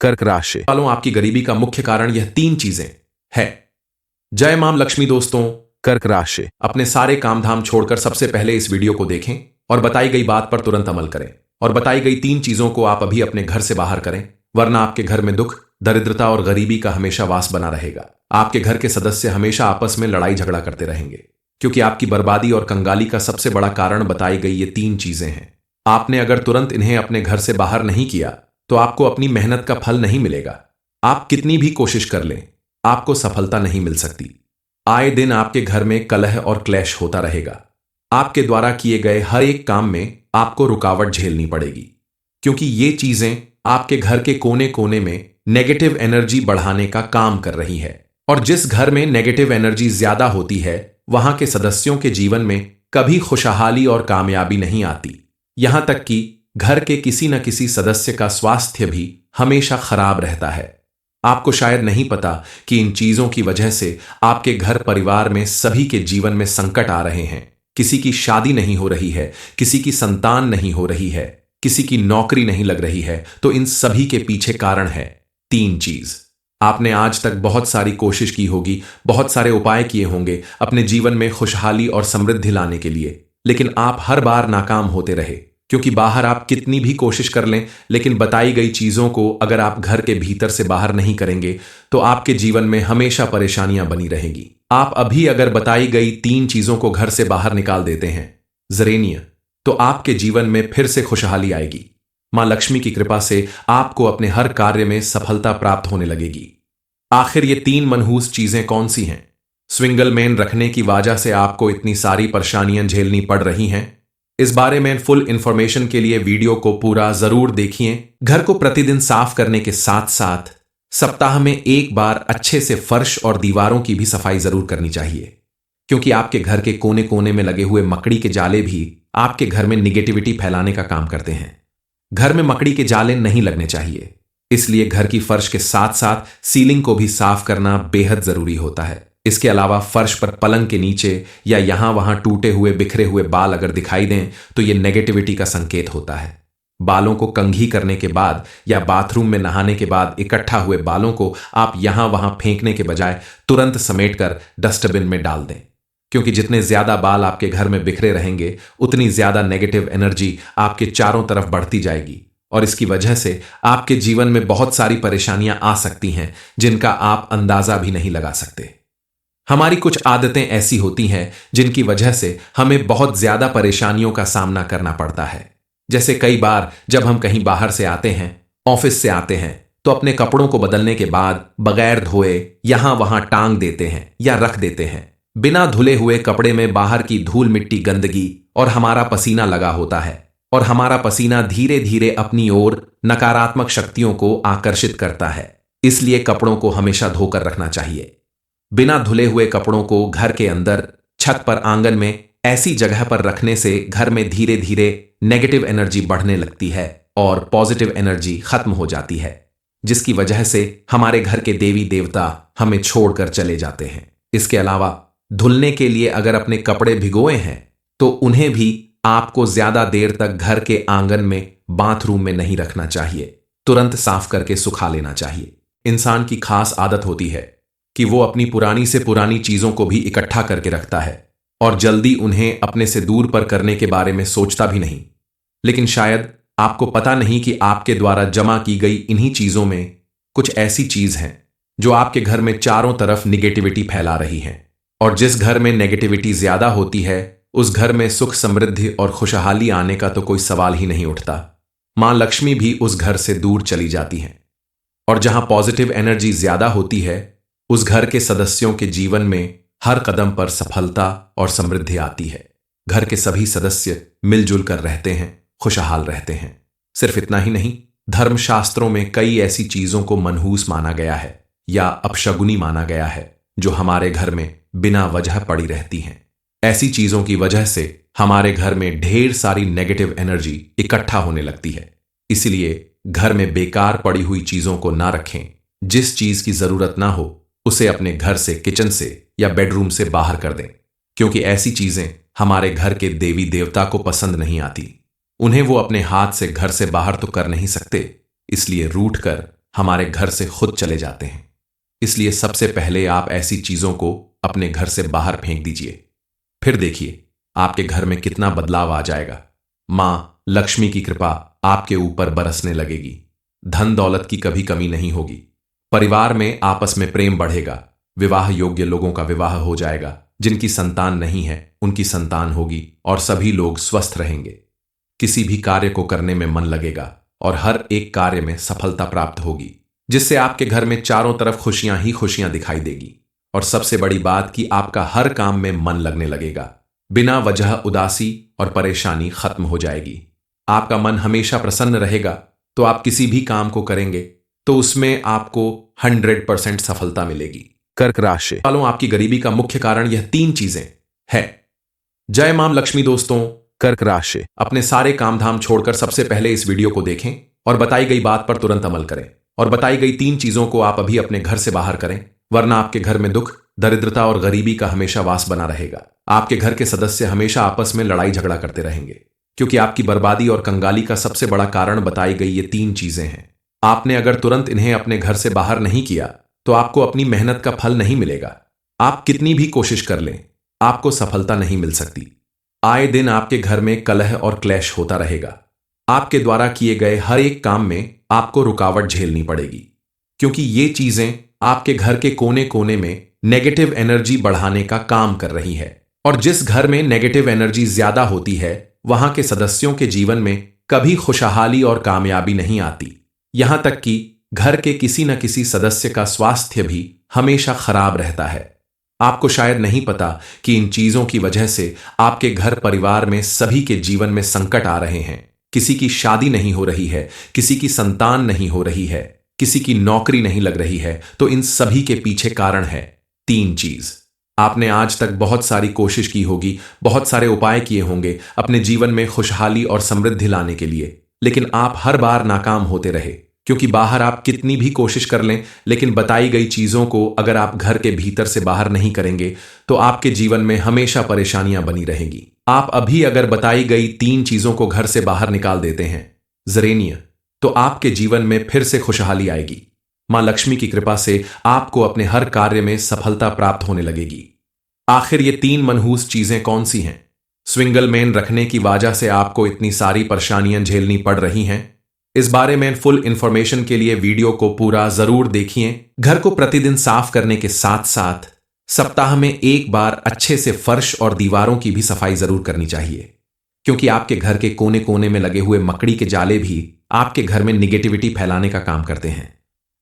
कर्क राशि वालों, आपकी गरीबी का मुख्य कारण यह तीन चीजें है। जय मां लक्ष्मी। दोस्तों, कर्क राशि अपने सारे काम धाम छोड़कर सबसे पहले इस वीडियो को देखें और बताई गई बात पर तुरंत अमल करें और बताई गई तीन चीजों को आप अभी अपने घर से बाहर करें, वरना आपके घर में दुख, दरिद्रता और गरीबी का हमेशा वास बना रहेगा। आपके घर के सदस्य हमेशा आपस में लड़ाई झगड़ा करते रहेंगे, क्योंकि आपकी बर्बादी और कंगाली का सबसे बड़ा कारण बताई गई ये तीन चीजें हैं। आपने अगर तुरंत इन्हें अपने घर से बाहर नहीं किया तो आपको अपनी मेहनत का फल नहीं मिलेगा। आप कितनी भी कोशिश कर लें, आपको सफलता नहीं मिल सकती। आए दिन आपके घर में कलह और क्लेश होता रहेगा। आपके द्वारा किए गए हर एक काम में आपको रुकावट झेलनी पड़ेगी, क्योंकि ये चीजें आपके घर के कोने कोने में नेगेटिव एनर्जी बढ़ाने का काम कर रही है। और जिस घर में नेगेटिव एनर्जी ज्यादा होती है, वहां के सदस्यों के जीवन में कभी खुशहाली और कामयाबी नहीं आती। यहां तक कि घर के किसी न किसी सदस्य का स्वास्थ्य भी हमेशा खराब रहता है। आपको शायद नहीं पता कि इन चीजों की वजह से आपके घर परिवार में सभी के जीवन में संकट आ रहे हैं। किसी की शादी नहीं हो रही है, किसी की संतान नहीं हो रही है, किसी की नौकरी नहीं लग रही है। तो इन सभी के पीछे कारण है तीन चीज। आपने आज तक बहुत सारी कोशिश की होगी, बहुत सारे उपाय किए होंगे अपने जीवन में खुशहाली और समृद्धि लाने के लिए, लेकिन आप हर बार नाकाम होते रहे, क्योंकि बाहर आप कितनी भी कोशिश कर लें, लेकिन बताई गई चीजों को अगर आप घर के भीतर से बाहर नहीं करेंगे तो आपके जीवन में हमेशा परेशानियां बनी रहेंगी। आप अभी अगर बताई गई तीन चीजों को घर से बाहर निकाल देते हैं जरेनिया, तो आपके जीवन में फिर से खुशहाली आएगी। मां लक्ष्मी की कृपा से आपको अपने हर कार्य में सफलता प्राप्त होने लगेगी। आखिर ये तीन मनहूस चीजें कौन सी हैं? स्विंगल मैन रखने की वजह से आपको इतनी सारी परेशानियां झेलनी पड़ रही हैं। इस बारे में फुल इंफॉर्मेशन के लिए वीडियो को पूरा जरूर देखिए। घर को प्रतिदिन साफ करने के साथ साथ सप्ताह में एक बार अच्छे से फर्श और दीवारों की भी सफाई जरूर करनी चाहिए, क्योंकि आपके घर के कोने कोने में लगे हुए मकड़ी के जाले भी आपके घर में निगेटिविटी फैलाने का काम करते हैं। घर में मकड़ी के जाले नहीं लगने चाहिए, इसलिए घर की फर्श के साथ साथ सीलिंग को भी साफ करना बेहद जरूरी होता है। इसके अलावा फर्श पर पलंग के नीचे या यहां वहां टूटे हुए बिखरे हुए बाल अगर दिखाई दें तो यह नेगेटिविटी का संकेत होता है। बालों को कंघी करने के बाद या बाथरूम में नहाने के बाद इकट्ठा हुए बालों को आप यहां वहां फेंकने के बजाय तुरंत समेटकर डस्टबिन में डाल दें, क्योंकि जितने ज्यादा बाल आपके घर में बिखरे रहेंगे उतनी ज्यादा नेगेटिव एनर्जी आपके चारों तरफ बढ़ती जाएगी, और इसकी वजह से आपके जीवन में बहुत सारी परेशानियां आ सकती हैं जिनका आप अंदाजा भी नहीं लगा सकते। हमारी कुछ आदतें ऐसी होती हैं जिनकी वजह से हमें बहुत ज्यादा परेशानियों का सामना करना पड़ता है। जैसे कई बार जब हम कहीं बाहर से आते हैं, ऑफिस से आते हैं, तो अपने कपड़ों को बदलने के बाद बगैर धोए यहां वहां टांग देते हैं या रख देते हैं। बिना धुले हुए कपड़े में बाहर की धूल मिट्टी गंदगी और हमारा पसीना लगा होता है, और हमारा पसीना धीरे धीरे अपनी ओर नकारात्मक शक्तियों को आकर्षित करता है। इसलिए कपड़ों को हमेशा धोकर रखना चाहिए। बिना धुले हुए कपड़ों को घर के अंदर, छत पर, आंगन में ऐसी जगह पर रखने से घर में धीरे धीरे नेगेटिव एनर्जी बढ़ने लगती है और पॉजिटिव एनर्जी खत्म हो जाती है, जिसकी वजह से हमारे घर के देवी देवता हमें छोड़कर चले जाते हैं। इसके अलावा धुलने के लिए अगर अपने कपड़े भिगोए हैं तो उन्हें भी आपको ज्यादा देर तक घर के आंगन में, बाथरूम में नहीं रखना चाहिए। तुरंत साफ करके सुखा लेना चाहिए। इंसान की खास आदत होती है कि वो अपनी पुरानी से पुरानी चीजों को भी इकट्ठा करके रखता है और जल्दी उन्हें अपने से दूर पर करने के बारे में सोचता भी नहीं। लेकिन शायद आपको पता नहीं कि आपके द्वारा जमा की गई इन्हीं चीजों में कुछ ऐसी चीज हैं जो आपके घर में चारों तरफ निगेटिविटी फैला रही हैं। और जिस घर में नेगेटिविटी ज्यादा होती है उस घर में सुख, समृद्धि और खुशहाली आने का तो कोई सवाल ही नहीं उठता। मां लक्ष्मी भी उस घर से दूर चली जाती हैं। और जहां पॉजिटिव एनर्जी ज्यादा होती है उस घर के सदस्यों के जीवन में हर कदम पर सफलता और समृद्धि आती है। घर के सभी सदस्य मिलजुल कर रहते हैं, खुशहाल रहते हैं। सिर्फ इतना ही नहीं, धर्मशास्त्रों में कई ऐसी चीजों को मनहूस माना गया है या अपशगुनी माना गया है जो हमारे घर में बिना वजह पड़ी रहती हैं। ऐसी चीजों की वजह से हमारे घर में ढेर सारी नेगेटिव एनर्जी इकट्ठा होने लगती है। इसलिए घर में बेकार पड़ी हुई चीजों को ना रखें। जिस चीज की जरूरत ना हो उसे अपने घर से, किचन से या बेडरूम से बाहर कर दें, क्योंकि ऐसी चीजें हमारे घर के देवी देवता को पसंद नहीं आती। उन्हें वो अपने हाथ से घर से बाहर तो कर नहीं सकते, इसलिए रूठ कर हमारे घर से खुद चले जाते हैं। इसलिए सबसे पहले आप ऐसी चीजों को अपने घर से बाहर फेंक दीजिए। फिर देखिए आपके घर में कितना बदलाव आ जाएगा। मां लक्ष्मी की कृपा आपके ऊपर बरसने लगेगी। धन दौलत की कभी कमी नहीं होगी। परिवार में आपस में प्रेम बढ़ेगा। विवाह योग्य लोगों का विवाह हो जाएगा। जिनकी संतान नहीं है उनकी संतान होगी और सभी लोग स्वस्थ रहेंगे। किसी भी कार्य को करने में मन लगेगा और हर एक कार्य में सफलता प्राप्त होगी, जिससे आपके घर में चारों तरफ खुशियां ही खुशियां दिखाई देगी। और सबसे बड़ी बात कि आपका हर काम में मन लगने लगेगा। बिना वजह उदासी और परेशानी खत्म हो जाएगी। आपका मन हमेशा प्रसन्न रहेगा तो आप किसी भी काम को करेंगे तो उसमें आपको 100% सफलता मिलेगी। कर्क राशि वालों, आपकी गरीबी का मुख्य कारण यह 3 चीजें है। जय मां लक्ष्मी। दोस्तों, कर्क राशि अपने सारे काम धाम छोड़कर सबसे पहले इस वीडियो को देखें और बताई गई बात पर तुरंत अमल करें। और बताई गई 3 चीजों को आप अभी अपने घर से बाहर करें, वरना आपके घर में दुख, दरिद्रता और गरीबी का हमेशा वास बना रहेगा। आपके घर के सदस्य हमेशा आपस में लड़ाई झगड़ा करते रहेंगे, क्योंकि आपकी बर्बादी और कंगाली का सबसे बड़ा कारण बताई गई ये 3 चीजें हैं। आपने अगर तुरंत इन्हें अपने घर से बाहर नहीं किया तो आपको अपनी मेहनत का फल नहीं मिलेगा। आप कितनी भी कोशिश कर लें, आपको सफलता नहीं मिल सकती। आए दिन आपके घर में कलह और क्लेश होता रहेगा। आपके द्वारा किए गए हर एक काम में आपको रुकावट झेलनी पड़ेगी, क्योंकि ये चीजें आपके घर के कोने कोने में नेगेटिव एनर्जी बढ़ाने का काम कर रही है। और जिस घर में नेगेटिव एनर्जी ज्यादा होती है वहां के सदस्यों के जीवन में कभी खुशहाली और कामयाबी नहीं आती। यहां तक कि घर के किसी न किसी सदस्य का स्वास्थ्य भी हमेशा खराब रहता है। आपको शायद नहीं पता कि इन चीजों की वजह से आपके घर परिवार में सभी के जीवन में संकट आ रहे हैं। किसी की शादी नहीं हो रही है, किसी की संतान नहीं हो रही है, किसी की नौकरी नहीं लग रही है। तो इन सभी के पीछे कारण है 3 चीज। आपने आज तक बहुत सारी कोशिश की होगी, बहुत सारे उपाय किए होंगे अपने जीवन में खुशहाली और समृद्धि लाने के लिए, लेकिन आप हर बार नाकाम होते रहे। क्योंकि बाहर आप कितनी भी कोशिश कर लें, लेकिन बताई गई चीजों को अगर आप घर के भीतर से बाहर नहीं करेंगे तो आपके जीवन में हमेशा परेशानियां बनी रहेंगी। आप अभी अगर बताई गई 3 चीजों को घर से बाहर निकाल देते हैं जरेनिया, तो आपके जीवन में फिर से खुशहाली आएगी। मां लक्ष्मी की कृपा से आपको अपने हर कार्य में सफलता प्राप्त होने लगेगी। आखिर ये 3 मनहूस चीजें कौन सी हैं? स्विंगल मेन रखने की वजह से आपको इतनी सारी परेशानियां झेलनी पड़ रही हैं। इस बारे में फुल इंफॉर्मेशन के लिए वीडियो को पूरा जरूर देखिए। घर को प्रतिदिन साफ करने के साथ साथ सप्ताह में 1 बार अच्छे से फर्श और दीवारों की भी सफाई जरूर करनी चाहिए, क्योंकि आपके घर के कोने कोने में लगे हुए मकड़ी के जाले भी आपके घर में निगेटिविटी फैलाने का काम करते हैं।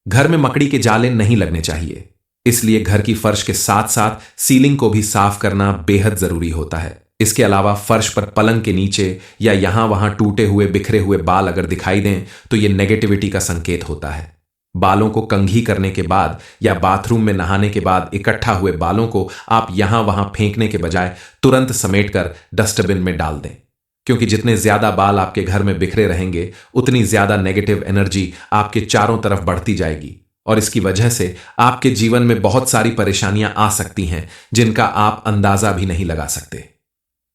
घर में मकड़ी के जाले नहीं लगने चाहिए, इसलिए घर की फर्श के साथ साथ सीलिंग को भी साफ करना बेहद जरूरी होता है। इसके अलावा फर्श पर पलंग के नीचे या यहां वहां टूटे हुए बिखरे हुए बाल अगर दिखाई दें तो यह नेगेटिविटी का संकेत होता है। बालों को कंघी करने के बाद या बाथरूम में नहाने के बाद इकट्ठा हुए बालों को आप यहां वहां फेंकने के बजाय तुरंत समेटकर डस्टबिन में डाल दें, क्योंकि जितने ज्यादा बाल आपके घर में बिखरे रहेंगे उतनी ज्यादा नेगेटिव एनर्जी आपके चारों तरफ बढ़ती जाएगी और इसकी वजह से आपके जीवन में बहुत सारी परेशानियां आ सकती हैं जिनका आप अंदाजा भी नहीं लगा सकते।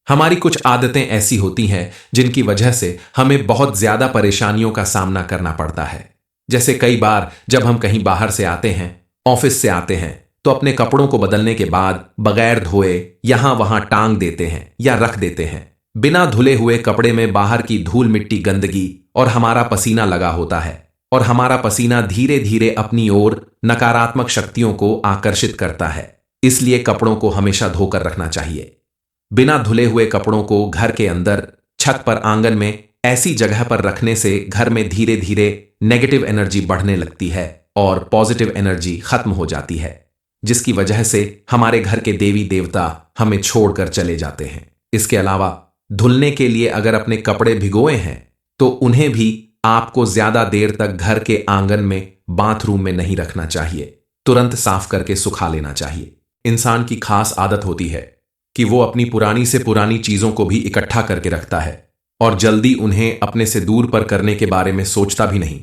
हमारी कुछ आदतें ऐसी होती हैं जिनकी वजह से हमें बहुत ज्यादा परेशानियों का सामना करना पड़ता है। जैसे कई बार जब हम कहीं बाहर से आते हैं, ऑफिस से आते हैं, तो अपने कपड़ों को बदलने के बाद बगैर धोए यहां वहां टांग देते हैं या रख देते हैं। बिना धुले हुए कपड़े में बाहर की धूल मिट्टी गंदगी और हमारा पसीना लगा होता है और हमारा पसीना धीरे धीरे अपनी ओर नकारात्मक शक्तियों को आकर्षित करता है। इसलिए कपड़ों को हमेशा धोकर रखना चाहिए। बिना धुले हुए कपड़ों को घर के अंदर, छत पर, आंगन में ऐसी जगह पर रखने से घर में धीरे धीरे नेगेटिव एनर्जी बढ़ने लगती है और पॉजिटिव एनर्जी खत्म हो जाती है, जिसकी वजह से हमारे घर के देवी देवता हमें छोड़कर चले जाते हैं। इसके अलावा धुलने के लिए अगर अपने कपड़े भिगोए हैं तो उन्हें भी आपको ज्यादा देर तक घर के आंगन में, बाथरूम में नहीं रखना चाहिए। तुरंत साफ करके सुखा लेना चाहिए। इंसान की खास आदत होती है कि वो अपनी पुरानी से पुरानी चीजों को भी इकट्ठा करके रखता है और जल्दी उन्हें अपने से दूर पर करने के बारे में सोचता भी नहीं।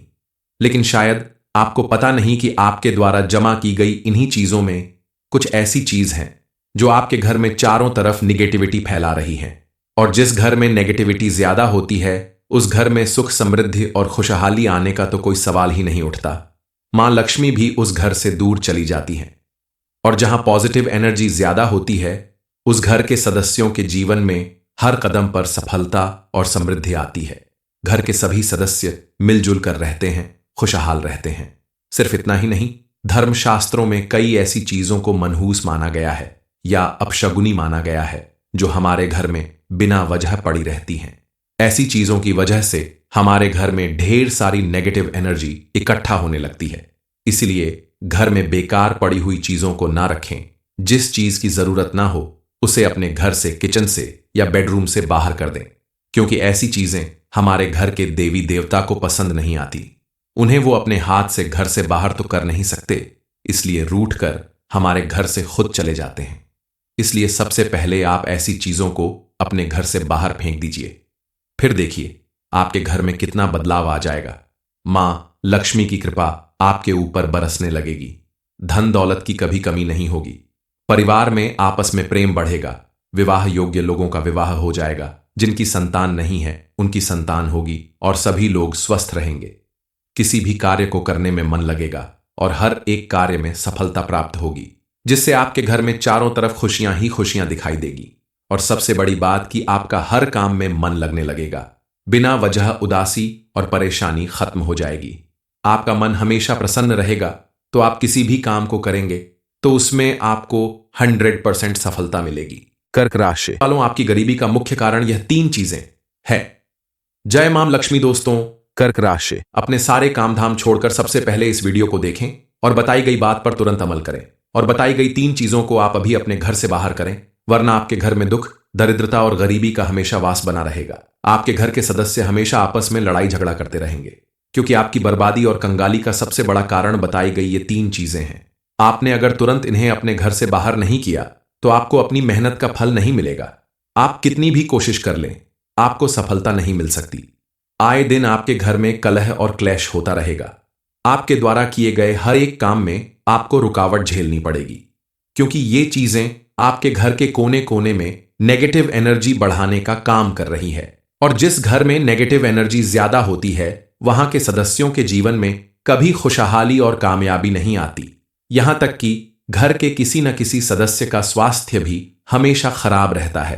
लेकिन शायद आपको पता नहीं कि आपके द्वारा जमा की गई इन्हीं चीजों में कुछ ऐसी चीज हैं जो आपके घर में चारों तरफ निगेटिविटी फैला रही हैं। और जिस घर में नेगेटिविटी ज्यादा होती है उस घर में सुख, समृद्धि और खुशहाली आने का तो कोई सवाल ही नहीं उठता। मां लक्ष्मी भी उस घर से दूर चली जाती हैं। और जहां पॉजिटिव एनर्जी ज्यादा होती है, उस घर के सदस्यों के जीवन में हर कदम पर सफलता और समृद्धि आती है। घर के सभी सदस्य मिलजुल कर रहते हैं, खुशहाल रहते हैं। सिर्फ इतना ही नहीं, धर्मशास्त्रों में कई ऐसी चीजों को मनहूस माना गया है या अपशगुनी माना गया है जो हमारे घर में बिना वजह पड़ी रहती हैं। ऐसी चीजों की वजह से हमारे घर में ढेर सारी नेगेटिव एनर्जी इकट्ठा होने लगती है। इसलिए घर में बेकार पड़ी हुई चीजों को ना रखें। जिस चीज की जरूरत ना हो उसे अपने घर से, किचन से या बेडरूम से बाहर कर दें, क्योंकि ऐसी चीजें हमारे घर के देवी देवता को पसंद नहीं आती। उन्हें वो अपने हाथ से घर से बाहर तो कर नहीं सकते, इसलिए रूठ कर हमारे घर से खुद चले जाते हैं। इसलिए सबसे पहले आप ऐसी चीजों को अपने घर से बाहर फेंक दीजिए। फिर देखिए आपके घर में कितना बदलाव आ जाएगा। मां लक्ष्मी की कृपा आपके ऊपर बरसने लगेगी। धन दौलत की कभी कमी नहीं होगी। परिवार में आपस में प्रेम बढ़ेगा। विवाह योग्य लोगों का विवाह हो जाएगा। जिनकी संतान नहीं है उनकी संतान होगी और सभी लोग स्वस्थ रहेंगे। किसी भी कार्य को करने में मन लगेगा और हर एक कार्य में सफलता प्राप्त होगी, जिससे आपके घर में चारों तरफ खुशियां ही खुशियां दिखाई देगी। और सबसे बड़ी बात कि आपका हर काम में मन लगने लगेगा। बिना वजह उदासी और परेशानी खत्म हो जाएगी। आपका मन हमेशा प्रसन्न रहेगा, तो आप किसी भी काम को करेंगे तो उसमें आपको 100% सफलता मिलेगी। कर्क राशि वालों, आपकी गरीबी का मुख्य कारण यह 3 चीजें है। जय मां लक्ष्मी। दोस्तों, कर्क राशि अपने सारे काम धाम छोड़कर सबसे पहले इस वीडियो को देखें और बताई गई बात पर तुरंत अमल करें। और बताई गई 3 चीजों को आप अभी अपने घर से बाहर करें, वरना आपके घर में दुख, दरिद्रता और गरीबी का हमेशा वास बना रहेगा। आपके घर के सदस्य हमेशा आपस में लड़ाई झगड़ा करते रहेंगे, क्योंकि आपकी बर्बादी और कंगाली का सबसे बड़ा कारण बताई गई ये 3 चीजें हैं। आपने अगर तुरंत इन्हें अपने घर से बाहर नहीं किया तो आपको अपनी मेहनत का फल नहीं मिलेगा। आप कितनी भी कोशिश कर लें, आपको सफलता नहीं मिल सकती। आए दिन आपके घर में कलह और क्लेश होता रहेगा। आपके द्वारा किए गए हर एक काम में आपको रुकावट झेलनी पड़ेगी, क्योंकि ये चीजें आपके घर के कोने कोने में नेगेटिव एनर्जी बढ़ाने का काम कर रही है। और जिस घर में नेगेटिव एनर्जी ज्यादा होती है, वहां के सदस्यों के जीवन में कभी खुशहाली और कामयाबी नहीं आती। यहां तक कि घर के किसी न किसी सदस्य का स्वास्थ्य भी हमेशा खराब रहता है।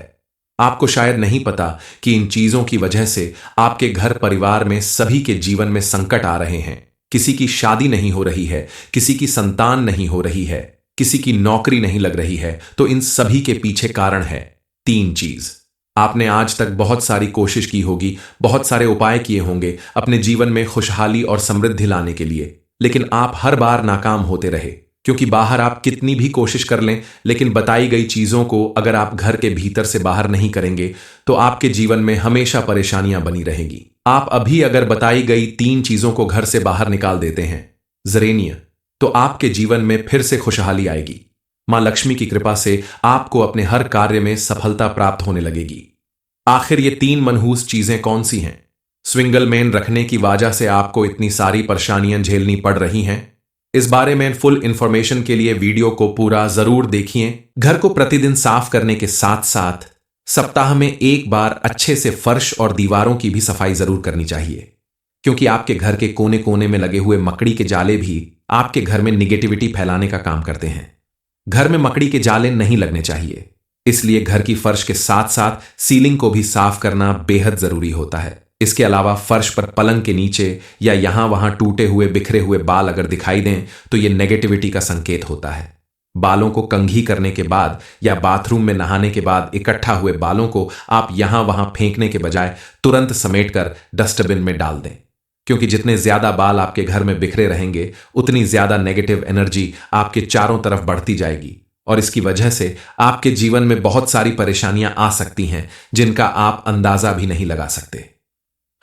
आपको शायद नहीं पता कि इन चीजों की वजह से आपके घर परिवार में सभी के जीवन में संकट आ रहे हैं। किसी की शादी नहीं हो रही है, किसी की संतान नहीं हो रही है, किसी की नौकरी नहीं लग रही है। तो इन सभी के पीछे कारण है 3 चीज। आपने आज तक बहुत सारी कोशिश की होगी, बहुत सारे उपाय किए होंगे अपने जीवन में खुशहाली और समृद्धि लाने के लिए, लेकिन आप हर बार नाकाम होते रहे। क्योंकि बाहर आप कितनी भी कोशिश कर लें, लेकिन बताई गई चीजों को अगर आप घर के भीतर से बाहर नहीं करेंगे तो आपके जीवन में हमेशा परेशानियां बनी रहेंगी। आप अभी अगर बताई गई 3 चीजों को घर से बाहर निकाल देते हैं जरेनिया, तो आपके जीवन में फिर से खुशहाली आएगी। मां लक्ष्मी की कृपा से आपको अपने हर कार्य में सफलता प्राप्त होने लगेगी। आखिर ये 3 मनहूस चीजें कौन सी हैं? स्विंगल मैन रखने की वजह से आपको इतनी सारी परेशानियां झेलनी पड़ रही हैं। इस बारे में फुल इंफॉर्मेशन के लिए वीडियो को पूरा जरूर देखिए। घर को प्रतिदिन साफ करने के साथ साथ सप्ताह में एक बार अच्छे से फर्श और दीवारों की भी सफाई जरूर करनी चाहिए, क्योंकि आपके घर के कोने कोने में लगे हुए मकड़ी के जाले भी आपके घर में निगेटिविटी फैलाने का काम करते हैं। घर में मकड़ी के जाले नहीं लगने चाहिए, इसलिए घर की फर्श के साथ साथ सीलिंग को भी साफ करना बेहद जरूरी होता है। इसके अलावा फर्श पर पलंग के नीचे या यहां वहां टूटे हुए बिखरे हुए बाल अगर दिखाई दें तो यह नेगेटिविटी का संकेत होता है। बालों को कंघी करने के बाद या बाथरूम में नहाने के बाद इकट्ठा हुए बालों को आप यहां वहां फेंकने के बजाय तुरंत समेटकर डस्टबिन में डाल दें, क्योंकि जितने ज्यादा बाल आपके घर में बिखरे रहेंगे उतनी ज्यादा नेगेटिव एनर्जी आपके चारों तरफ बढ़ती जाएगी और इसकी वजह से आपके जीवन में बहुत सारी परेशानियां आ सकती हैं जिनका आप अंदाजा भी नहीं लगा सकते।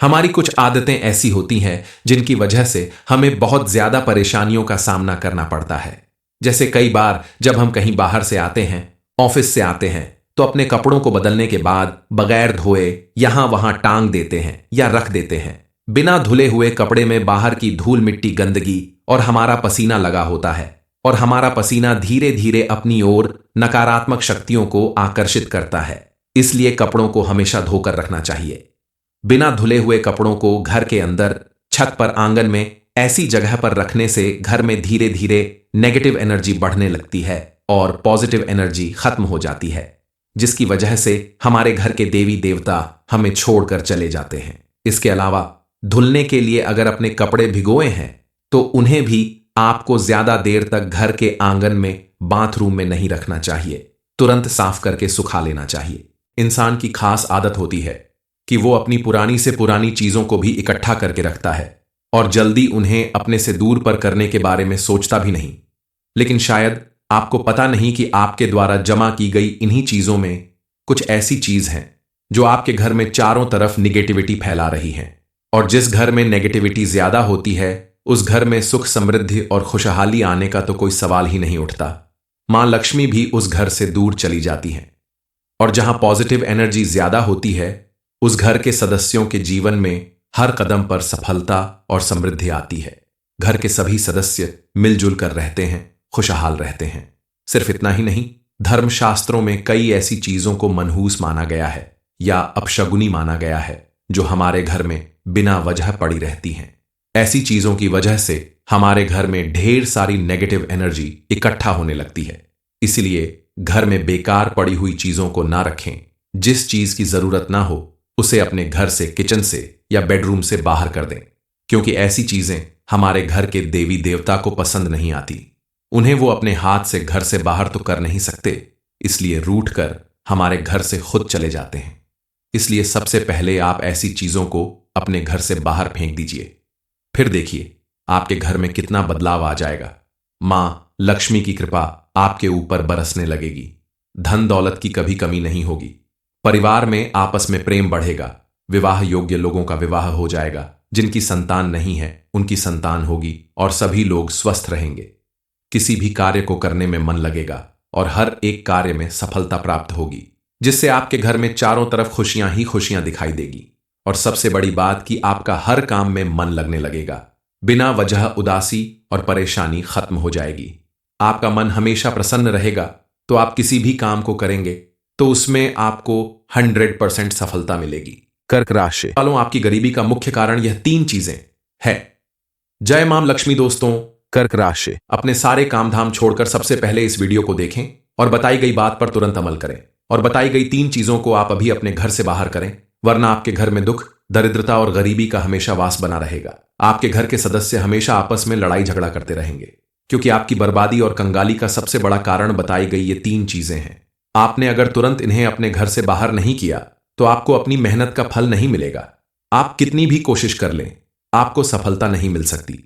हमारी कुछ आदतें ऐसी होती हैं जिनकी वजह से हमें बहुत ज्यादा परेशानियों का सामना करना पड़ता है। जैसे कई बार जब हम कहीं बाहर से आते हैं, ऑफिस से आते हैं, तो अपने कपड़ों को बदलने के बाद बगैर धोए यहां वहां टांग देते हैं या रख देते हैं। बिना धुले हुए कपड़े में बाहर की धूल मिट्टी गंदगी और हमारा पसीना लगा होता है और हमारा पसीना धीरे धीरे अपनी ओर नकारात्मक शक्तियों को आकर्षित करता है। इसलिए कपड़ों को हमेशा धोकर रखना चाहिए। बिना धुले हुए कपड़ों को घर के अंदर, छत पर, आंगन में ऐसी जगह पर रखने से घर में धीरे धीरे नेगेटिव एनर्जी बढ़ने लगती है और पॉजिटिव एनर्जी खत्म हो जाती है, जिसकी वजह से हमारे घर के देवी देवता हमें छोड़कर चले जाते हैं। इसके अलावा धुलने के लिए अगर अपने कपड़े भिगोए हैं तो उन्हें भी आपको ज्यादा देर तक घर के आंगन में, बाथरूम में नहीं रखना चाहिए। तुरंत साफ करके सुखा लेना चाहिए। इंसान की खास आदत होती है कि वो अपनी पुरानी से पुरानी चीजों को भी इकट्ठा करके रखता है और जल्दी उन्हें अपने से दूर पर करने के बारे में सोचता भी नहीं। लेकिन शायद आपको पता नहीं कि आपके द्वारा जमा की गई इन्हीं चीजों में कुछ ऐसी चीज हैं जो आपके घर में चारों तरफ निगेटिविटी फैला रही हैं। और जिस घर में नेगेटिविटी ज्यादा होती है उस घर में सुख, समृद्धि और खुशहाली आने का तो कोई सवाल ही नहीं उठता। मां लक्ष्मी भी उस घर से दूर चली जाती हैं। और जहां पॉजिटिव एनर्जी ज्यादा होती है उस घर के सदस्यों के जीवन में हर कदम पर सफलता और समृद्धि आती है। घर के सभी सदस्य मिलजुल कर रहते हैं, खुशहाल रहते हैं। सिर्फ इतना ही नहीं, धर्मशास्त्रों में कई ऐसी चीजों को मनहूस माना गया है या अपशगुनी माना गया है जो हमारे घर में बिना वजह पड़ी रहती हैं। ऐसी चीजों की वजह से हमारे घर में ढेर सारी नेगेटिव एनर्जी इकट्ठा होने लगती है। इसलिए घर में बेकार पड़ी हुई चीजों को ना रखें। जिस चीज की जरूरत ना हो उसे अपने घर से, किचन से या बेडरूम से बाहर कर दें, क्योंकि ऐसी चीजें हमारे घर के देवी देवता को पसंद नहीं आती। उन्हें वो अपने हाथ से घर से बाहर तो कर नहीं सकते, इसलिए रूठ कर हमारे घर से खुद चले जाते हैं। इसलिए सबसे पहले आप ऐसी चीजों को अपने घर से बाहर फेंक दीजिए। फिर देखिए आपके घर में कितना बदलाव आ जाएगा। मां लक्ष्मी की कृपा आपके ऊपर बरसने लगेगी। धन दौलत की कभी कमी नहीं होगी। परिवार में आपस में प्रेम बढ़ेगा। विवाह योग्य लोगों का विवाह हो जाएगा। जिनकी संतान नहीं है उनकी संतान होगी और सभी लोग स्वस्थ रहेंगे। किसी भी कार्य को करने में मन लगेगा और हर एक कार्य में सफलता प्राप्त होगी, जिससे आपके घर में चारों तरफ खुशियां ही खुशियां दिखाई देगी। और सबसे बड़ी बात कि आपका हर काम में मन लगने लगेगा। बिना वजह उदासी और परेशानी खत्म हो जाएगी। आपका मन हमेशा प्रसन्न रहेगा तो आप किसी भी काम को करेंगे तो उसमें आपको 100% सफलता मिलेगी। कर्क राशि वालों, आपकी गरीबी का मुख्य कारण यह 3 चीजें है। जय मां लक्ष्मी। दोस्तों, कर्क राशि अपने सारे काम धाम छोड़कर सबसे पहले इस वीडियो को देखें और बताई गई बात पर तुरंत अमल करें। और बताई गई 3 चीजों को आप अभी अपने घर से बाहर करें, वरना आपके घर में दुख, दरिद्रता और गरीबी का हमेशा वास बना रहेगा। आपके घर के सदस्य हमेशा आपस में लड़ाई झगड़ा करते रहेंगे, क्योंकि आपकी बर्बादी और कंगाली का सबसे बड़ा कारण बताई गई ये 3 चीजें हैं। आपने अगर तुरंत इन्हें अपने घर से बाहर नहीं किया तो आपको अपनी मेहनत का फल नहीं मिलेगा। आप कितनी भी कोशिश कर लें, आपको सफलता नहीं मिल सकती।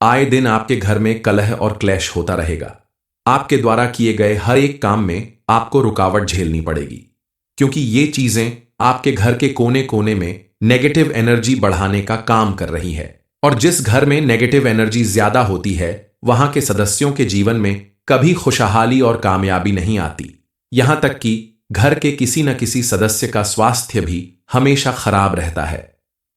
आए दिन आपके घर में कलह और क्लेश होता रहेगा। आपके द्वारा किए गए हर एक काम में आपको रुकावट झेलनी पड़ेगी, क्योंकि ये चीजें आपके घर के कोने कोने में नेगेटिव एनर्जी बढ़ाने का काम कर रही है। और जिस घर में नेगेटिव एनर्जी ज्यादा होती है वहां के सदस्यों के जीवन में कभी खुशहाली और कामयाबी नहीं आती। यहां तक कि घर के किसी न किसी सदस्य का स्वास्थ्य भी हमेशा खराब रहता है।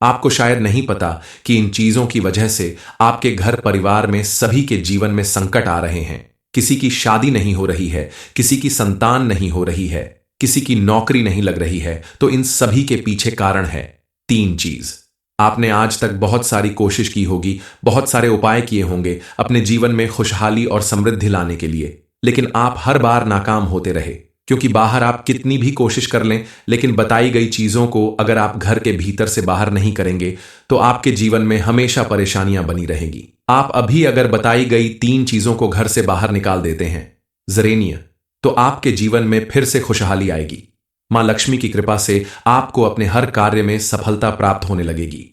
आपको शायद नहीं पता कि इन चीजों की वजह से आपके घर परिवार में सभी के जीवन में संकट आ रहे हैं। किसी की शादी नहीं हो रही है, किसी की संतान नहीं हो रही है, किसी की नौकरी नहीं लग रही है। तो इन सभी के पीछे कारण है 3 चीज। आपने आज तक बहुत सारी कोशिश की होगी, बहुत सारे उपाय किए होंगे अपने जीवन में खुशहाली और समृद्धि लाने के लिए, लेकिन आप हर बार नाकाम होते रहे, क्योंकि बाहर आप कितनी भी कोशिश कर लें, लेकिन बताई गई चीजों को अगर आप घर के भीतर से बाहर नहीं करेंगे तो आपके जीवन में हमेशा परेशानियां बनी रहेंगी। आप अभी अगर बताई गई 3 चीजों को घर से बाहर निकाल देते हैं जरेनिया, तो आपके जीवन में फिर से खुशहाली आएगी। मां लक्ष्मी की कृपा से आपको अपने हर कार्य में सफलता प्राप्त होने लगेगी।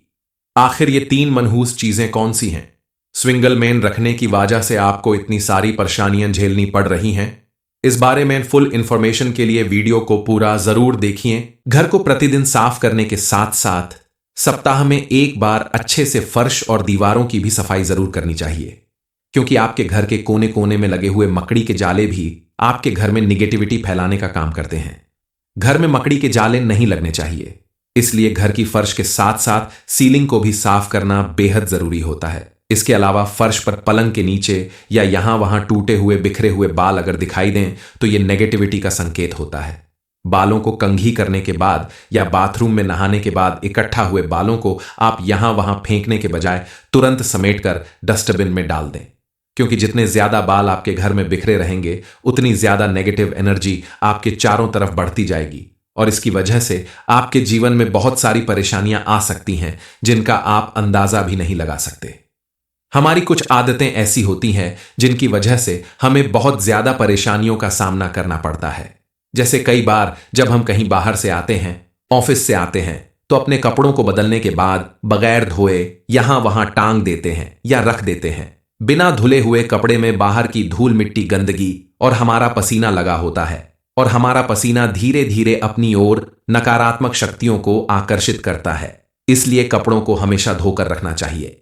आखिर ये 3 मनहूस चीजें कौन सी हैं? स्विंगल मैन रखने की वजह से आपको इतनी सारी परेशानियां झेलनी पड़ रही हैं। इस बारे में फुल इंफॉर्मेशन के लिए वीडियो को पूरा जरूर देखिए। घर को प्रतिदिन साफ करने के साथ साथ सप्ताह में एक बार अच्छे से फर्श और दीवारों की भी सफाई जरूर करनी चाहिए, क्योंकि आपके घर के कोने कोने में लगे हुए मकड़ी के जाले भी आपके घर में निगेटिविटी फैलाने का काम करते हैं। घर में मकड़ी के जाले नहीं लगने चाहिए, इसलिए घर की फर्श के साथ साथ सीलिंग को भी साफ करना बेहद जरूरी होता है। इसके अलावा फर्श पर पलंग के नीचे या यहां वहां टूटे हुए बिखरे हुए बाल अगर दिखाई दें तो यह नेगेटिविटी का संकेत होता है। बालों को कंघी करने के बाद या बाथरूम में नहाने के बाद इकट्ठा हुए बालों को आप यहां वहां फेंकने के बजाय तुरंत समेटकर डस्टबिन में डाल दें। क्योंकि जितने ज्यादा बाल आपके घर में बिखरे रहेंगे उतनी ज्यादा नेगेटिव एनर्जी आपके चारों तरफ बढ़ती जाएगी और इसकी वजह से आपके जीवन में बहुत सारी परेशानियां आ सकती हैं जिनका आप अंदाजा भी नहीं लगा सकते। हमारी कुछ आदतें ऐसी होती हैं जिनकी वजह से हमें बहुत ज्यादा परेशानियों का सामना करना पड़ता है। जैसे कई बार जब हम कहीं बाहर से आते हैं, ऑफिस से आते हैं, तो अपने कपड़ों को बदलने के बाद बगैर धोए यहां वहां टांग देते हैं या रख देते हैं। बिना धुले हुए कपड़े में बाहर की धूल मिट्टी गंदगी और हमारा पसीना लगा होता है और हमारा पसीना धीरे धीरे अपनी ओर नकारात्मक शक्तियों को आकर्षित करता है। इसलिए कपड़ों को हमेशा धोकर रखना चाहिए।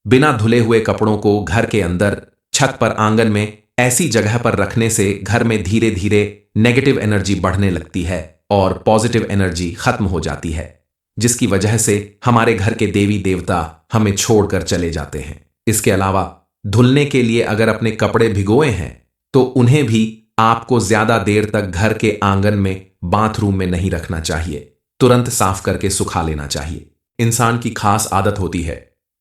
बिना धुले हुए कपड़ों को घर के अंदर, छत पर, आंगन में ऐसी जगह पर रखने से घर में धीरे धीरे नेगेटिव एनर्जी बढ़ने लगती है और पॉजिटिव एनर्जी खत्म हो जाती है, जिसकी वजह से हमारे घर के देवी देवता हमें छोड़कर चले जाते हैं। इसके अलावा धुलने के लिए अगर अपने कपड़े भिगोए हैं तो उन्हें भी आपको ज्यादा देर तक घर के आंगन में, बाथरूम में नहीं रखना चाहिए। तुरंत साफ करके सुखा लेना चाहिए। इंसान की खास आदत होती है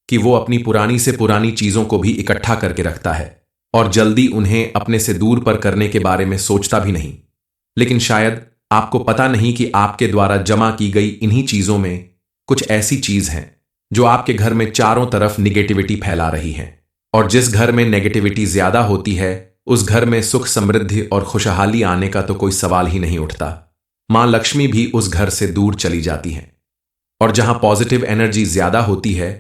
कि वो अपनी पुरानी से पुरानी चीजों को भी इकट्ठा करके रखता है और जल्दी उन्हें अपने से दूर पर करने के बारे में सोचता भी नहीं। लेकिन शायद आपको पता नहीं कि आपके द्वारा जमा की गई इन्हीं चीजों में कुछ ऐसी चीज हैं जो आपके घर में चारों तरफ निगेटिविटी फैला रही हैं। और जिस घर में नेगेटिविटी ज्यादा होती है उस घर में सुख, समृद्धि और खुशहाली आने का तो कोई सवाल ही नहीं उठता। मां लक्ष्मी भी उस घर से दूर चली जाती हैं। और जहां पॉजिटिव एनर्जी ज्यादा होती है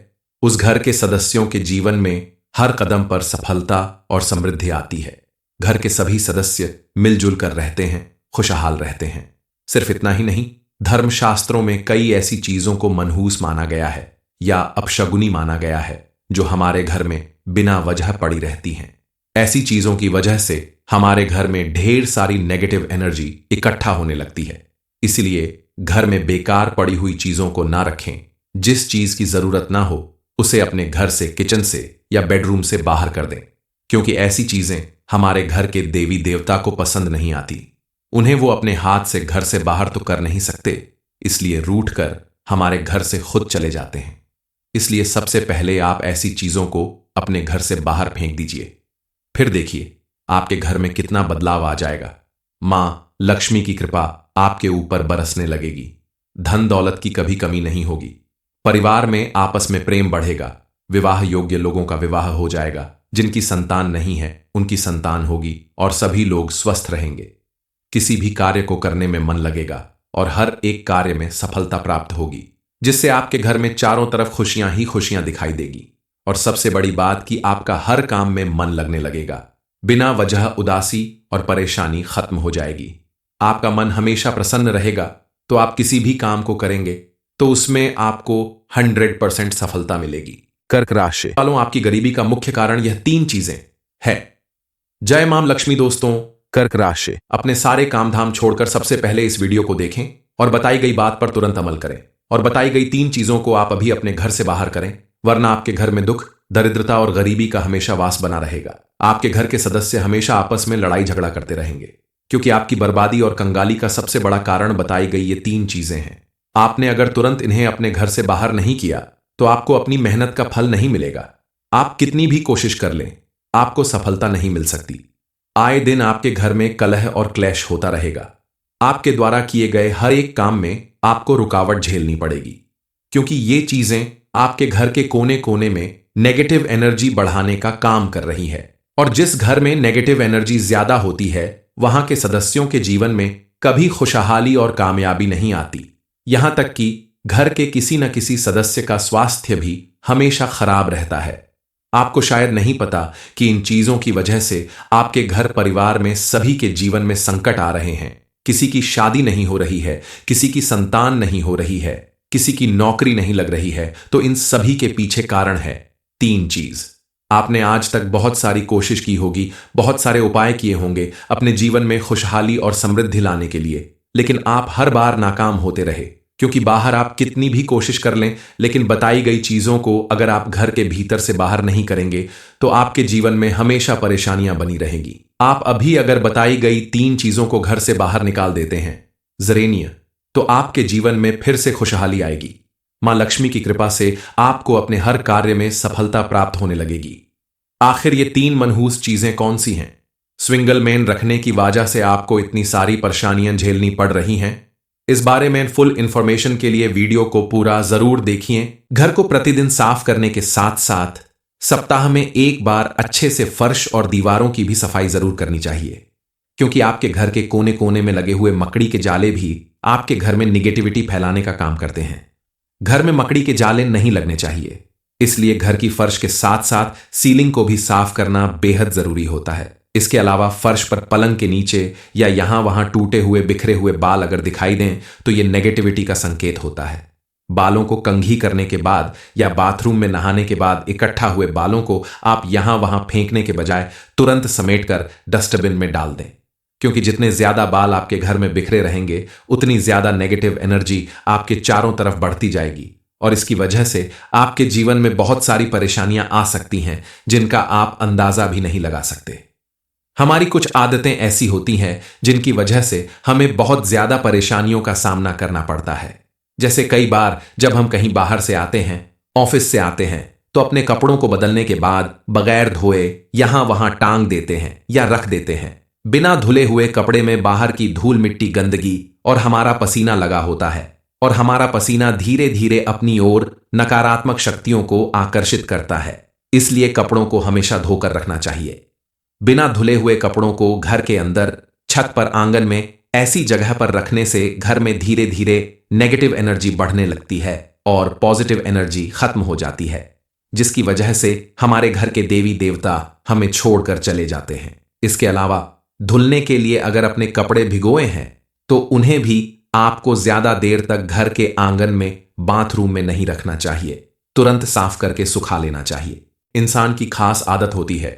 उस घर के सदस्यों के जीवन में हर कदम पर सफलता और समृद्धि आती है। घर के सभी सदस्य मिलजुल कर रहते हैं, खुशहाल रहते हैं। सिर्फ इतना ही नहीं, धर्मशास्त्रों में कई ऐसी चीजों को मनहूस माना गया है या अपशगुनी माना गया है जो हमारे घर में बिना वजह पड़ी रहती हैं। ऐसी चीजों की वजह से हमारे घर में ढेर सारी नेगेटिव एनर्जी इकट्ठा होने लगती है। इसलिए घर में बेकार पड़ी हुई चीजों को ना रखें। जिस चीज की जरूरत ना हो उसे अपने घर से, किचन से या बेडरूम से बाहर कर दें, क्योंकि ऐसी चीजें हमारे घर के देवी देवता को पसंद नहीं आती। उन्हें वो अपने हाथ से घर से बाहर तो कर नहीं सकते, इसलिए रूठ कर हमारे घर से खुद चले जाते हैं। इसलिए सबसे पहले आप ऐसी चीजों को अपने घर से बाहर फेंक दीजिए। फिर देखिए आपके घर में कितना बदलाव आ जाएगा। मां लक्ष्मी की कृपा आपके ऊपर बरसने लगेगी। धन दौलत की कभी कमी नहीं होगी। परिवार में आपस में प्रेम बढ़ेगा। विवाह योग्य लोगों का विवाह हो जाएगा। जिनकी संतान नहीं है उनकी संतान होगी और सभी लोग स्वस्थ रहेंगे। किसी भी कार्य को करने में मन लगेगा और हर एक कार्य में सफलता प्राप्त होगी, जिससे आपके घर में चारों तरफ खुशियां ही खुशियां दिखाई देगी। और सबसे बड़ी बात कि आपका हर काम में मन लगने लगेगा। बिना वजह उदासी और परेशानी खत्म हो जाएगी। आपका मन हमेशा प्रसन्न रहेगा तो आप किसी भी काम को करेंगे तो उसमें आपको 100% सफलता मिलेगी। कर्क राशि वालों, आपकी गरीबी का मुख्य कारण यह 3 चीजें है। जय मां लक्ष्मी। दोस्तों, कर्क राशि अपने सारे काम धाम छोड़कर सबसे पहले इस वीडियो को देखें और बताई गई बात पर तुरंत अमल करें। और बताई गई 3 चीजों को आप अभी अपने घर से बाहर करें, वरना आपके घर में दुख, दरिद्रता और गरीबी का हमेशा वास बना रहेगा। आपके घर के सदस्य हमेशा आपस में लड़ाई झगड़ा करते रहेंगे, क्योंकि आपकी बर्बादी और कंगाली का सबसे बड़ा कारण बताई गई ये 3 चीजें हैं। आपने अगर तुरंत इन्हें अपने घर से बाहर नहीं किया तो आपको अपनी मेहनत का फल नहीं मिलेगा। आप कितनी भी कोशिश कर लें, आपको सफलता नहीं मिल सकती। आए दिन आपके घर में कलह और क्लेश होता रहेगा। आपके द्वारा किए गए हर एक काम में आपको रुकावट झेलनी पड़ेगी, क्योंकि ये चीजें आपके घर के कोने कोने में नेगेटिव एनर्जी बढ़ाने का काम कर रही है। और जिस घर में नेगेटिव एनर्जी ज्यादा होती है वहां के सदस्यों के जीवन में कभी खुशहाली और कामयाबी नहीं आती। यहां तक कि घर के किसी न किसी सदस्य का स्वास्थ्य भी हमेशा खराब रहता है। आपको शायद नहीं पता कि इन चीजों की वजह से आपके घर परिवार में सभी के जीवन में संकट आ रहे हैं। किसी की शादी नहीं हो रही है, किसी की संतान नहीं हो रही है, किसी की नौकरी नहीं लग रही है। तो इन सभी के पीछे कारण है 3 चीज। आपने आज तक बहुत सारी कोशिश की होगी, बहुत सारे उपाय किए होंगे अपने जीवन में खुशहाली और समृद्धि लाने के लिए, लेकिन आप हर बार नाकाम होते रहे। क्योंकि बाहर आप कितनी भी कोशिश कर लें, लेकिन बताई गई चीजों को अगर आप घर के भीतर से बाहर नहीं करेंगे तो आपके जीवन में हमेशा परेशानियां बनी रहेगी। आप अभी अगर बताई गई 3 चीजों को घर से बाहर निकाल देते हैं, जरेनिया, तो आपके जीवन में फिर से खुशहाली आएगी। मां लक्ष्मी की कृपा से आपको अपने हर कार्य में सफलता प्राप्त होने लगेगी। आखिर ये 3 मनहूस चीजें कौन सी हैं? स्विंगल मेन रखने की वजह से आपको इतनी सारी परेशानियां झेलनी पड़ रही हैं? इस बारे में फुल इंफॉर्मेशन के लिए वीडियो को पूरा जरूर देखिए। घर को प्रतिदिन साफ करने के साथ साथ सप्ताह में एक बार अच्छे से फर्श और दीवारों की भी सफाई जरूर करनी चाहिए, क्योंकि आपके घर के कोने कोने में लगे हुए मकड़ी के जाले भी आपके घर में निगेटिविटी फैलाने का काम करते हैं। घर में मकड़ी के जाले नहीं लगने चाहिए, इसलिए घर की फर्श के साथ साथ सीलिंग को भी साफ करना बेहद जरूरी होता है। इसके अलावा फर्श पर पलंग के नीचे या यहां वहां टूटे हुए बिखरे हुए बाल अगर दिखाई दें तो यह नेगेटिविटी का संकेत होता है। बालों को कंघी करने के बाद या बाथरूम में नहाने के बाद इकट्ठा हुए बालों को आप यहां वहां फेंकने के बजाय तुरंत समेटकर डस्टबिन में डाल दें, क्योंकि जितने ज्यादा बाल आपके घर में बिखरे रहेंगे उतनी ज्यादा नेगेटिव एनर्जी आपके चारों तरफ बढ़ती जाएगी और इसकी वजह से आपके जीवन में बहुत सारी परेशानियां आ सकती हैं जिनका आप अंदाजा भी नहीं लगा सकते। हमारी कुछ आदतें ऐसी होती हैं जिनकी वजह से हमें बहुत ज्यादा परेशानियों का सामना करना पड़ता है। जैसे कई बार जब हम कहीं बाहर से आते हैं, ऑफिस से आते हैं, तो अपने कपड़ों को बदलने के बाद बगैर धोए यहां वहां टांग देते हैं या रख देते हैं। बिना धुले हुए कपड़े में बाहर की धूल मिट्टी गंदगी और हमारा पसीना लगा होता है और हमारा पसीना धीरे धीरे अपनी ओर नकारात्मक शक्तियों को आकर्षित करता है। इसलिए कपड़ों को हमेशा धोकर रखना चाहिए। बिना धुले हुए कपड़ों को घर के अंदर, छत पर, आंगन में ऐसी जगह पर रखने से घर में धीरे धीरे नेगेटिव एनर्जी बढ़ने लगती है और पॉजिटिव एनर्जी खत्म हो जाती है, जिसकी वजह से हमारे घर के देवी देवता हमें छोड़कर चले जाते हैं। इसके अलावा धुलने के लिए अगर अपने कपड़े भिगोए हैं तो उन्हें भी आपको ज्यादा देर तक घर के आंगन में, बाथरूम में नहीं रखना चाहिए। तुरंत साफ करके सुखा लेना चाहिए। इंसान की खास आदत होती है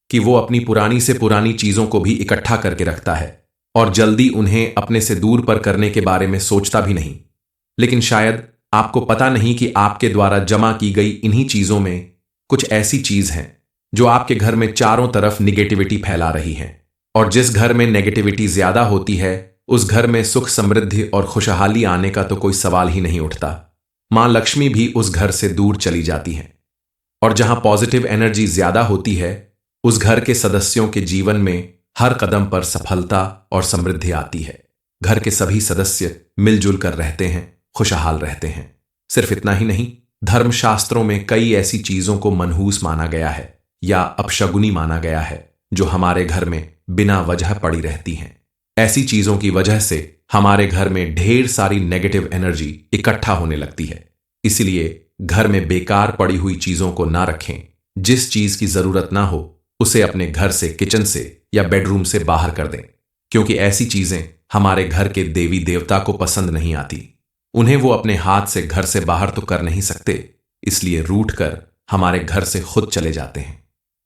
कि वो अपनी पुरानी से पुरानी चीजों को भी इकट्ठा करके रखता है और जल्दी उन्हें अपने से दूर पर करने के बारे में सोचता भी नहीं। लेकिन शायद आपको पता नहीं कि आपके द्वारा जमा की गई इन्हीं चीजों में कुछ ऐसी चीज हैं जो आपके घर में चारों तरफ निगेटिविटी फैला रही हैं। और जिस घर में नेगेटिविटी ज्यादा होती है उस घर में सुख, समृद्धि और खुशहाली आने का तो कोई सवाल ही नहीं उठता। मां लक्ष्मी भी उस घर से दूर चली जाती हैं। और जहां पॉजिटिव एनर्जी ज्यादा होती है उस घर के सदस्यों के जीवन में हर कदम पर सफलता और समृद्धि आती है। घर के सभी सदस्य मिलजुल कर रहते हैं, खुशहाल रहते हैं। सिर्फ इतना ही नहीं, धर्मशास्त्रों में कई ऐसी चीजों को मनहूस माना गया है या अपशगुनी माना गया है जो हमारे घर में बिना वजह पड़ी रहती हैं। ऐसी चीजों की वजह से हमारे घर में ढेर सारी नेगेटिव एनर्जी इकट्ठा होने लगती है। इसलिए घर में बेकार पड़ी हुई चीजों को ना रखें। जिस चीज की जरूरत ना हो उसे अपने घर से, किचन से या बेडरूम से बाहर कर दें, क्योंकि ऐसी चीजें हमारे घर के देवी देवता को पसंद नहीं आती। उन्हें वो अपने हाथ से घर से बाहर तो कर नहीं सकते, इसलिए रूठ कर हमारे घर से खुद चले जाते हैं।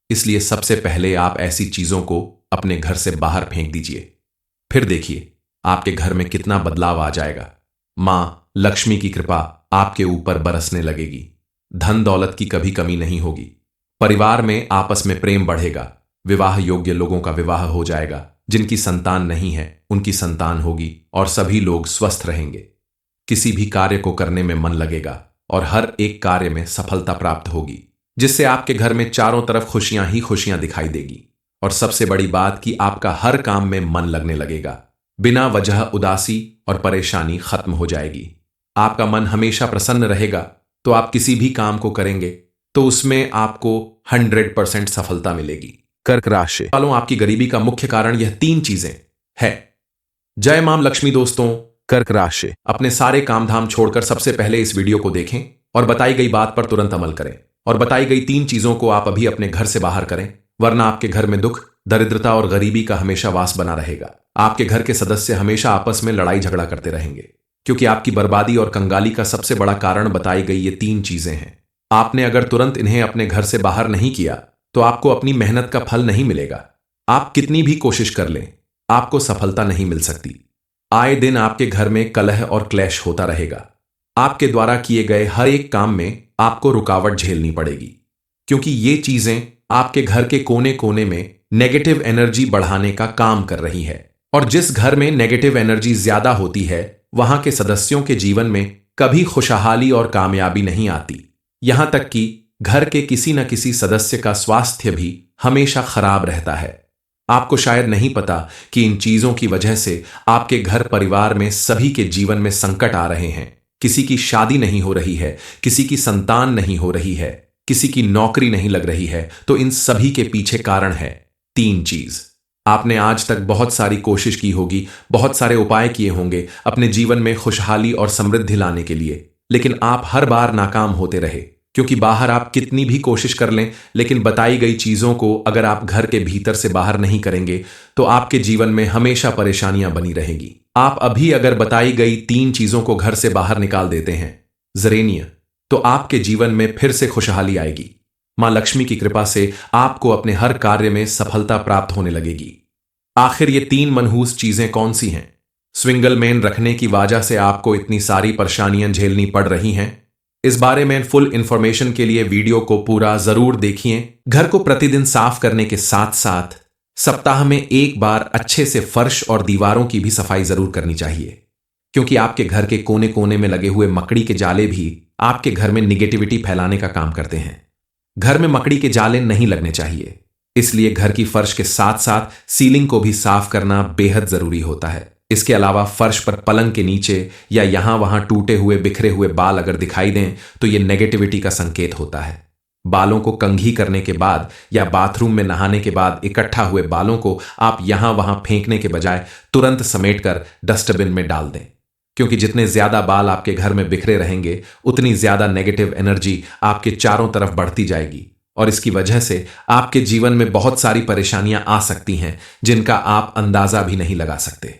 इसलिए सबसे पहले आप ऐसी चीजों को अपने घर से बाहर फेंक दीजिए। फिर देखिए आपके घर में कितना बदलाव आ जाएगा। मां लक्ष्मी की कृपा आपके ऊपर बरसने लगेगी। धन दौलत की कभी कमी नहीं होगी। परिवार में आपस में प्रेम बढ़ेगा। विवाह योग्य लोगों का विवाह हो जाएगा। जिनकी संतान नहीं है उनकी संतान होगी और सभी लोग स्वस्थ रहेंगे। किसी भी कार्य को करने में मन लगेगा और हर एक कार्य में सफलता प्राप्त होगी, जिससे आपके घर में चारों तरफ खुशियां ही खुशियां दिखाई देगी। और सबसे बड़ी बात कि आपका हर काम में मन लगने लगेगा। बिना वजह उदासी और परेशानी खत्म हो जाएगी। आपका मन हमेशा प्रसन्न रहेगा तो आप किसी भी काम को करेंगे तो उसमें आपको 100% सफलता मिलेगी। कर्क राशि वालों, आपकी गरीबी का मुख्य कारण यह 3 चीजें है। जय मां लक्ष्मी। दोस्तों, कर्क राशि अपने सारे काम धाम छोड़कर सबसे पहले इस वीडियो को देखें और बताई गई बात पर तुरंत अमल करें और बताई गई 3 चीजों को आप अभी अपने घर से बाहर करें, वरना आपके घर में दुख, दरिद्रता और गरीबी का हमेशा वास बना रहेगा। आपके घर के सदस्य हमेशा आपस में लड़ाई झगड़ा करते रहेंगे, क्योंकि आपकी बर्बादी और कंगाली का सबसे बड़ा कारण बताई गई ये 3 चीजें हैं। आपने अगर तुरंत इन्हें अपने घर से बाहर नहीं किया तो आपको अपनी मेहनत का फल नहीं मिलेगा। आप कितनी भी कोशिश कर लें, आपको सफलता नहीं मिल सकती। आए दिन आपके घर में कलह और क्लेश होता रहेगा। आपके द्वारा किए गए हर एक काम में आपको रुकावट झेलनी पड़ेगी, क्योंकि ये चीजें आपके घर के कोने कोने में नेगेटिव एनर्जी बढ़ाने का काम कर रही है। और जिस घर में नेगेटिव एनर्जी ज्यादा होती है वहां के सदस्यों के जीवन में कभी खुशहाली और कामयाबी नहीं आती। यहां तक कि घर के किसी न किसी सदस्य का स्वास्थ्य भी हमेशा खराब रहता है। आपको शायद नहीं पता कि इन चीजों की वजह से आपके घर परिवार में सभी के जीवन में संकट आ रहे हैं। किसी की शादी नहीं हो रही है, किसी की संतान नहीं हो रही है, किसी की नौकरी नहीं लग रही है। तो इन सभी के पीछे कारण है 3 चीज। आपने आज तक बहुत सारी कोशिश की होगी, बहुत सारे उपाय किए होंगे अपने जीवन में खुशहाली और समृद्धि लाने के लिए, लेकिन आप हर बार नाकाम होते रहे। क्योंकि बाहर आप कितनी भी कोशिश कर लें, लेकिन बताई गई चीजों को अगर आप घर के भीतर से बाहर नहीं करेंगे तो आपके जीवन में हमेशा परेशानियां बनी रहेंगी। आप अभी अगर बताई गई 3 चीजों को घर से बाहर निकाल देते हैं जरेनिया, तो आपके जीवन में फिर से खुशहाली आएगी। मां लक्ष्मी की कृपा से आपको अपने हर कार्य में सफलता प्राप्त होने लगेगी। आखिर ये 3 मनहूस चीजें कौन सी हैं? स्विंगल मेन रखने की वजह से आपको इतनी सारी परेशानियां झेलनी पड़ रही हैं। इस बारे में फुल इंफॉर्मेशन के लिए वीडियो को पूरा जरूर देखिए। घर को प्रतिदिन साफ करने के साथ साथ सप्ताह में एक बार अच्छे से फर्श और दीवारों की भी सफाई जरूर करनी चाहिए, क्योंकि आपके घर के कोने कोने में लगे हुए मकड़ी के जाले भी आपके घर में निगेटिविटी फैलाने का काम करते हैं। घर में मकड़ी के जाले नहीं लगने चाहिए, इसलिए घर की फर्श के साथ साथ सीलिंग को भी साफ करना बेहद जरूरी होता है। इसके अलावा फर्श पर पलंग के नीचे या यहां वहां टूटे हुए बिखरे हुए बाल अगर दिखाई दें तो यह नेगेटिविटी का संकेत होता है। बालों को कंघी करने के बाद या बाथरूम में नहाने के बाद इकट्ठा हुए बालों को आप यहां वहां फेंकने के बजाय तुरंत समेटकर डस्टबिन में डाल दें, क्योंकि जितने ज्यादा बाल आपके घर में बिखरे रहेंगे उतनी ज्यादा नेगेटिव एनर्जी आपके चारों तरफ बढ़ती जाएगी और इसकी वजह से आपके जीवन में बहुत सारी परेशानियां आ सकती हैं जिनका आप अंदाजा भी नहीं लगा सकते।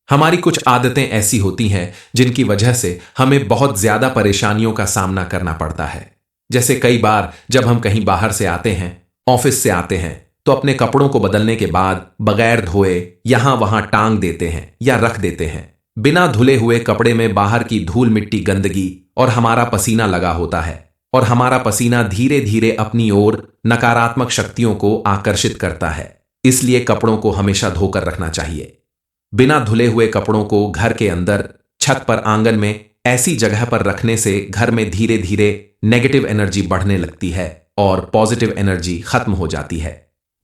हमारी कुछ आदतें ऐसी होती हैं जिनकी वजह से हमें बहुत ज्यादा परेशानियों का सामना करना पड़ता है। जैसे कई बार जब हम कहीं बाहर से आते हैं, ऑफिस से आते हैं, तो अपने कपड़ों को बदलने के बाद बगैर धोए यहां वहां टांग देते हैं या रख देते हैं। बिना धुले हुए कपड़े में बाहर की धूल मिट्टी गंदगी और हमारा पसीना लगा होता है और हमारा पसीना धीरे धीरे अपनी ओर नकारात्मक शक्तियों को आकर्षित करता है। इसलिए कपड़ों को हमेशा धोकर रखना चाहिए। बिना धुले हुए कपड़ों को घर के अंदर, छत पर, आंगन में ऐसी जगह पर रखने से घर में धीरे धीरे नेगेटिव एनर्जी बढ़ने लगती है और पॉजिटिव एनर्जी खत्म हो जाती है,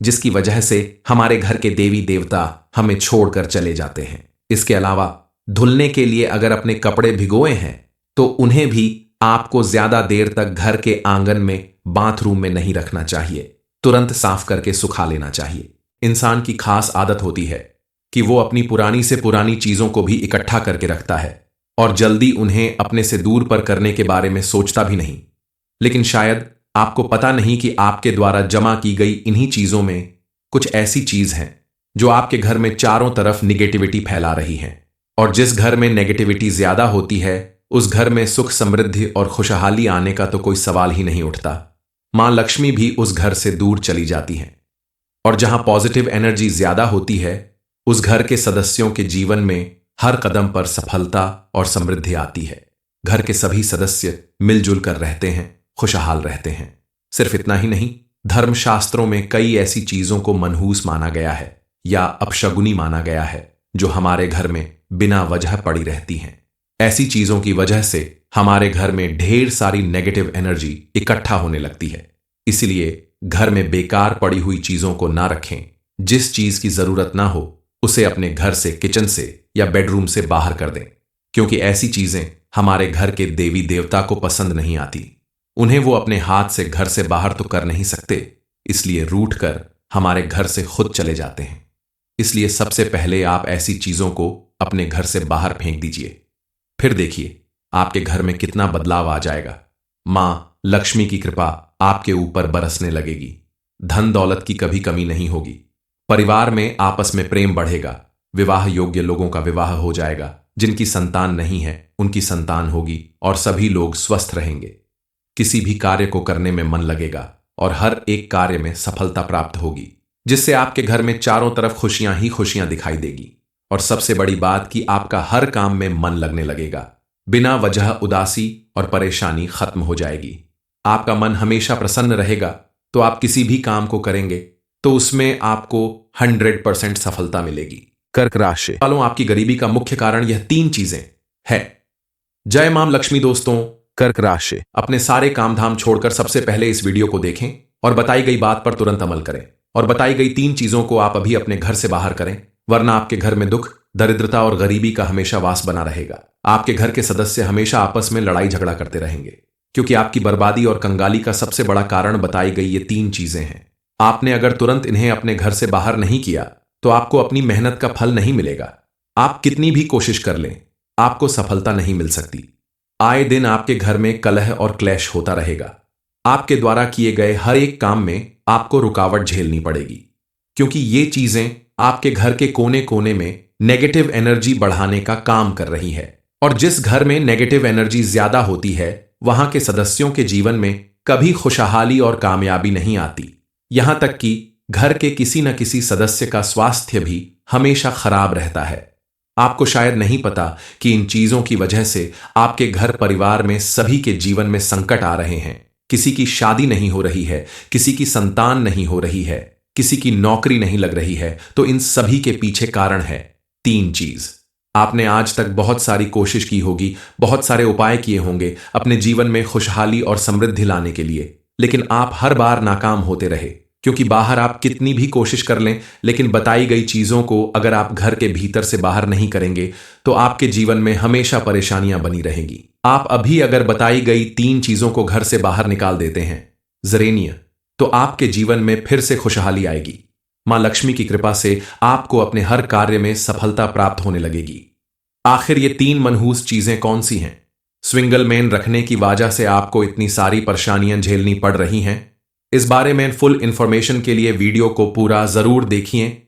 जिसकी वजह से हमारे घर के देवी देवता हमें छोड़कर चले जाते हैं। इसके अलावा धुलने के लिए अगर अपने कपड़े भिगोए हैं तो उन्हें भी आपको ज्यादा देर तक घर के आंगन में, बाथरूम में नहीं रखना चाहिए। तुरंत साफ करके सुखा लेना चाहिए। इंसान की खास आदत होती है कि वो अपनी पुरानी से पुरानी चीजों को भी इकट्ठा करके रखता है और जल्दी उन्हें अपने से दूर पर करने के बारे में सोचता भी नहीं। लेकिन शायद आपको पता नहीं कि आपके द्वारा जमा की गई इन्हीं चीजों में कुछ ऐसी चीज हैं जो आपके घर में चारों तरफ निगेटिविटी फैला रही हैं। और जिस घर में नेगेटिविटी ज्यादा होती है उस घर में सुख, समृद्धि और खुशहाली आने का तो कोई सवाल ही नहीं उठता। मां लक्ष्मी भी उस घर से दूर चली जाती हैं। और जहां पॉजिटिव एनर्जी ज्यादा होती है उस घर के सदस्यों के जीवन में हर कदम पर सफलता और समृद्धि आती है। घर के सभी सदस्य मिलजुल कर रहते हैं, खुशहाल रहते हैं। सिर्फ इतना ही नहीं, धर्मशास्त्रों में कई ऐसी चीजों को मनहूस माना गया है या अपशगुनी माना गया है जो हमारे घर में बिना वजह पड़ी रहती हैं। ऐसी चीजों की वजह से हमारे घर में ढेर सारी नेगेटिव एनर्जी इकट्ठा होने लगती है। इसलिए घर में बेकार पड़ी हुई चीजों को ना रखें। जिस चीज की जरूरत ना हो उसे अपने घर से, किचन से या बेडरूम से बाहर कर दें, क्योंकि ऐसी चीजें हमारे घर के देवी देवता को पसंद नहीं आती। उन्हें वो अपने हाथ से घर से बाहर तो कर नहीं सकते, इसलिए रूठ कर हमारे घर से खुद चले जाते हैं। इसलिए सबसे पहले आप ऐसी चीजों को अपने घर से बाहर फेंक दीजिए। फिर देखिए आपके घर में कितना बदलाव आ जाएगा। मां लक्ष्मी की कृपा आपके ऊपर बरसने लगेगी। धन दौलत की कभी कमी नहीं होगी। परिवार में आपस में प्रेम बढ़ेगा। विवाह योग्य लोगों का विवाह हो जाएगा। जिनकी संतान नहीं है उनकी संतान होगी और सभी लोग स्वस्थ रहेंगे। किसी भी कार्य को करने में मन लगेगा और हर एक कार्य में सफलता प्राप्त होगी, जिससे आपके घर में चारों तरफ खुशियां ही खुशियां दिखाई देगी। और सबसे बड़ी बात कि आपका हर काम में मन लगने लगेगा। बिना वजह उदासी और परेशानी खत्म हो जाएगी। आपका मन हमेशा प्रसन्न रहेगा, तो आप किसी भी काम को करेंगे तो उसमें आपको 100% सफलता मिलेगी। कर्क राशि। वालों, आपकी गरीबी का मुख्य कारण यह तीन चीजें है। जय मां लक्ष्मी। दोस्तों, कर्क राशि। अपने सारे काम धाम छोड़कर सबसे पहले इस वीडियो को देखें और बताई गई बात पर तुरंत अमल करें और बताई गई तीन चीजों को आप अभी अपने घर से बाहर करें, वरना आपके घर में दुख, दरिद्रता और गरीबी का हमेशा वास बना रहेगा। आपके घर के सदस्य हमेशा आपस में लड़ाई झगड़ा करते रहेंगे, क्योंकि आपकी बर्बादी और कंगाली का सबसे बड़ा कारण बताई गई ये तीन चीजें हैं। आपने अगर तुरंत इन्हें अपने घर से बाहर नहीं किया तो आपको अपनी मेहनत का फल नहीं मिलेगा। आप कितनी भी कोशिश कर लें, आपको सफलता नहीं मिल सकती। आए दिन आपके घर में कलह और क्लेश होता रहेगा। आपके द्वारा किए गए हर एक काम में आपको रुकावट झेलनी पड़ेगी, क्योंकि ये चीजें आपके घर के कोने कोने में नेगेटिव एनर्जी बढ़ाने का काम कर रही है। और जिस घर में नेगेटिव एनर्जी ज्यादा होती है, वहां के सदस्यों के जीवन में कभी खुशहाली और कामयाबी नहीं आती। यहां तक कि घर के किसी न किसी सदस्य का स्वास्थ्य भी हमेशा खराब रहता है। आपको शायद नहीं पता कि इन चीजों की वजह से आपके घर परिवार में सभी के जीवन में संकट आ रहे हैं। किसी की शादी नहीं हो रही है, किसी की संतान नहीं हो रही है, किसी की नौकरी नहीं लग रही है। तो इन सभी के पीछे कारण है तीन चीज। आपने आज तक बहुत सारी कोशिश की होगी, बहुत सारे उपाय किए होंगे अपने जीवन में खुशहाली और समृद्धि लाने के लिए, लेकिन आप हर बार नाकाम होते रहे, क्योंकि बाहर आप कितनी भी कोशिश कर लें, लेकिन बताई गई चीजों को अगर आप घर के भीतर से बाहर नहीं करेंगे तो आपके जीवन में हमेशा परेशानियां बनी रहेंगी। आप अभी अगर बताई गई तीन चीजों को घर से बाहर निकाल देते हैं जरेनिया, तो आपके जीवन में फिर से खुशहाली आएगी। मां लक्ष्मी की कृपा से आपको अपने हर कार्य में सफलता प्राप्त होने लगेगी। आखिर ये तीन मनहूस चीजें कौन सी हैं? स्विंगल मैन रखने की वजह से आपको इतनी सारी परेशानियां झेलनी पड़ रही हैं। इस बारे में फुल इंफॉर्मेशन के लिए वीडियो को पूरा जरूर देखिए।